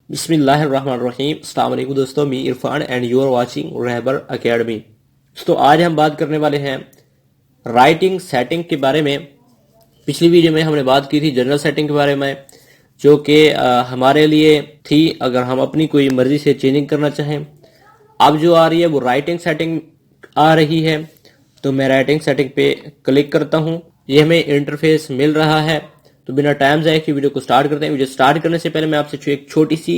बिस्मिल्लाहिर्रहमानिर्रहीम। अस्सलाम वालेकुम दोस्तों, me Irfan and you are watching Rahbar academy. तो आज हम बात करने वाले हैं राइटिंग सेटिंग के बारे में। पिछली वीडियो में हमने बात की थी जनरल सेटिंग के बारे में, जो कि हमारे लिए थी अगर हम अपनी कोई मर्जी से चेंजिंग करना चाहें। अब जो आ रही है वो राइटिंग सेटिंग आ रही है, तो मैं राइटिंग सेटिंग पे क्लिक करता हूं। ये हमें इंटरफेस मिल रहा है। तो बिना टाइम जाए की वीडियो को स्टार्ट करते हैं। वीडियो स्टार्ट करने से पहले मैं आपसे एक छोटी सी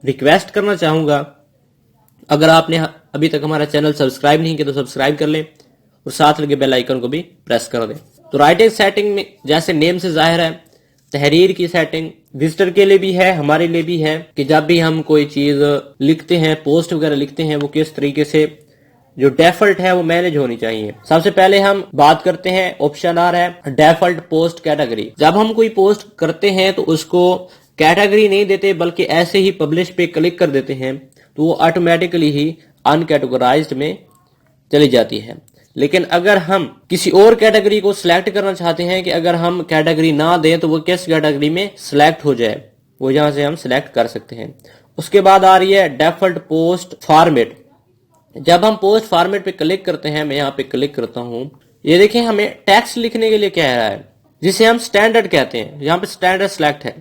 रिक्वेस्ट करना चाहूंगा। अगर आपने अभी तक हमारा चैनल सब्सक्राइब नहीं किया तो सब्सक्राइब कर लें और साथ लगे बेल आइकन को भी प्रेस कर दें। तो राइटिंग सेटिंग में जैसे नेम से जाहिर है, तहरीर की सेटिंग विजिटर के लिए भी है, हमारे लिए भी है कि जब भी हम कोई चीज लिखते हैं, पोस्ट वगैरह लिखते हैं, वो किस तरीके से जो डेफॉल्ट है वो मैनेज होनी चाहिए। सबसे पहले हम बात करते हैं, ऑप्शन आ रहा है डेफॉल्ट पोस्ट कैटेगरी। जब हम कोई पोस्ट करते हैं तो उसको कैटेगरी नहीं देते, बल्कि ऐसे ही पब्लिश पे क्लिक कर देते हैं तो वो ऑटोमेटिकली ही अनकैटेगराइज्ड में चली जाती है। लेकिन अगर हम किसी और कैटेगरी को सिलेक्ट करना चाहते हैं कि अगर हम कैटेगरी ना दें तो वो किस कैटेगरी में सिलेक्ट हो जाए, वो यहां से हम सिलेक्ट कर सकते हैं। उसके बाद आ रही है डेफॉल्ट पोस्ट फॉर्मेट। जब हम पोस्ट फॉर्मेट पे क्लिक करते हैं, मैं यहाँ पे क्लिक करता हूं, ये देखें हमें टेक्स्ट लिखने के लिए कह रहा है, जिसे हम स्टैंडर्ड कहते हैं। यहाँ पे स्टैंडर्ड सिलेक्ट है।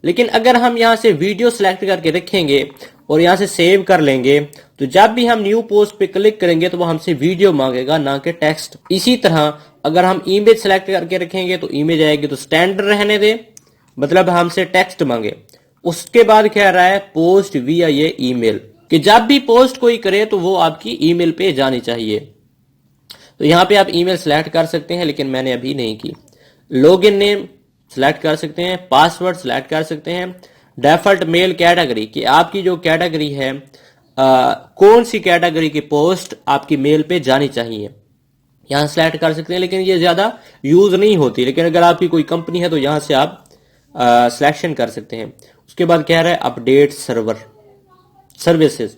लेकिन अगर हम यहाँ से वीडियो सिलेक्ट करके रखेंगे और यहाँ से सेव कर लेंगे, तो जब भी हम न्यू पोस्ट पे क्लिक करेंगे तो वो हमसे वीडियो मांगेगा, ना कि टेक्स्ट। इसी तरह अगर हम इमेज सिलेक्ट करके रखेंगे तो इमेज आएगी, तो स्टैंडर्ड रहने दे, मतलब हमसे टेक्स्ट मांगे। उसके बाद कह रहा है पोस्ट विया ये ईमेल, कि जब भी पोस्ट कोई करे तो वो आपकी ईमेल पे जानी चाहिए। तो यहाँ पे आप ईमेल सिलेक्ट कर सकते हैं, लेकिन मैंने अभी नहीं की। लॉगिन नेम सिलेक्ट कर सकते हैं, पासवर्ड सिलेक्ट कर सकते हैं। डेफॉल्ट मेल कैटेगरी, कि आपकी जो कैटेगरी है कौन सी कैटेगरी की पोस्ट आपकी मेल पे जानी चाहिए, यहाँ सिलेक्ट कर सकते हैं। लेकिन ये ज्यादा यूज नहीं होती, लेकिन अगर आपकी कोई कंपनी है तो यहाँ से आप सिलेक्शन कर सकते हैं। उसके बाद कह रहा है update server services,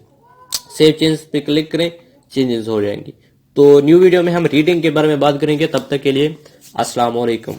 save change पे क्लिक करें, चेंजेस हो जाएंगी। तो न्यू वीडियो में हम रीडिंग के बारे में बात करेंगे। तब तक के लिए अस्सलाम वालेकुम।